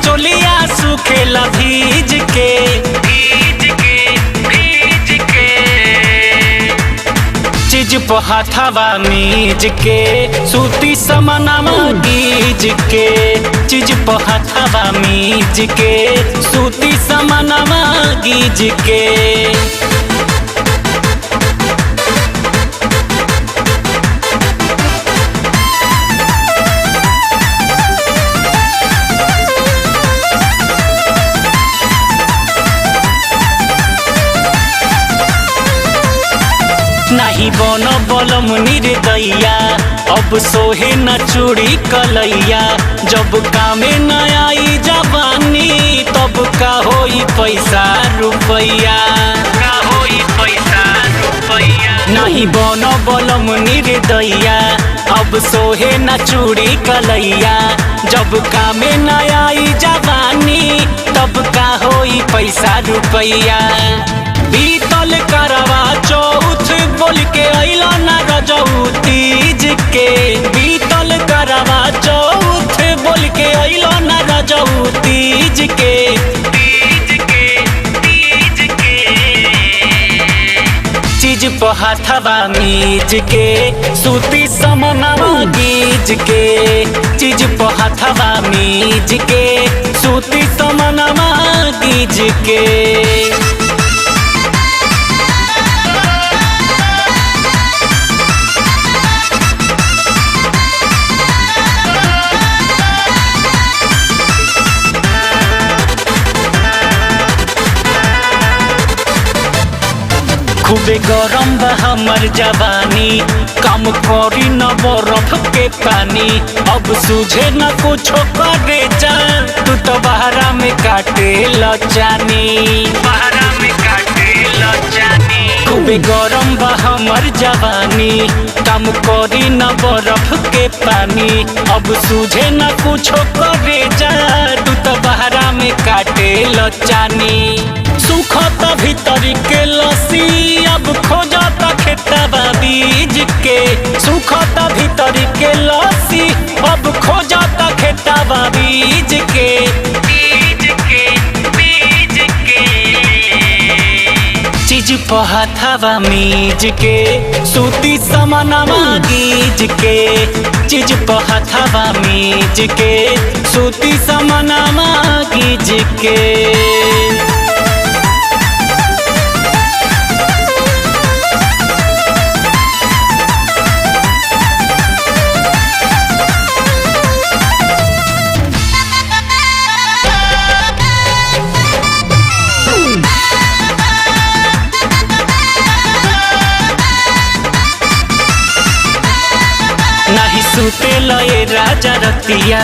चोलिया सुखेला भीज के चीज पे हाथवा मीज के सूती समनमा गीज के चीज पे हाथवा मीज के सूती समनमा गीज के नहीं बन बलम निर्दया अब सोहे न चूड़ी कलैया जब कामे न आई जवानी तब का होई पैसा रुपैया नहीं बन बलम निर्दया अब सोहे न चूड़ी कलैया जब कामे न आई जवानी तब का होई पैसा रुपैया बीतल करवा चौथ बोल के अइला ना रजऊ तीज के बीतल करवा चौथ बोल के अइला ना रजऊ तीज के चीज पे हाथवा मीज के सूती समनवा गीज के चीज पे हाथवा मीज के सूती समनवा गीज के खूबे गरम बा हमर जवानी काम करी न बरफ के पानी अब सूझे न कुछो करे जा तू तो बहरा में काटे लचानी खूबे गरम बा हमर जवानी काम करी न बरफ के पानी अब सूझे न कुछो करे जा तू तो बहरा में काटे लचानी सुखत भीतर के लसी अब खोजत खेतवा बीज के सुखत भीतर के लसी अब खोजत खेतवा बीज के चीज पे हाथवा मीज के सूती समनवा गीज के चीज पे हाथवा मीज के सूती समनवा गीज के नहीं सुतेला ए राजा रतिया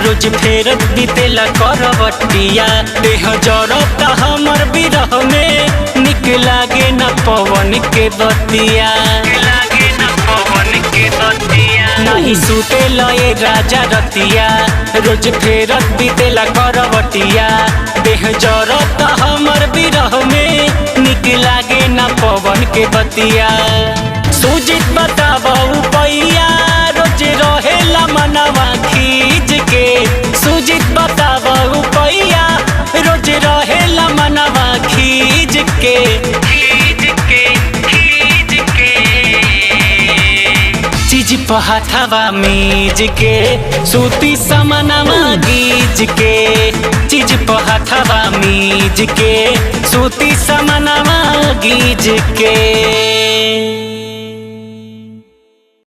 रोज फेरत बीतेला करवटिया देह जरता हमर बिरह में निक लागे न पवन के बतिया नहीं सुतेला ए राजा रतिया रोज फेरत बीतेला करवटिया देह जरता हमर बिरह में निक लागे न पवन के बतिया सुजित बताबऊ पैया रोज रहेला मनवा खींच के सुजित बताबऊ पैया रोज रहेला मनवा खींच के चीज पे हाथवा मीज के सूती समनवा गीज के चीज पे हाथवा मीज के सूती समनवा गीज के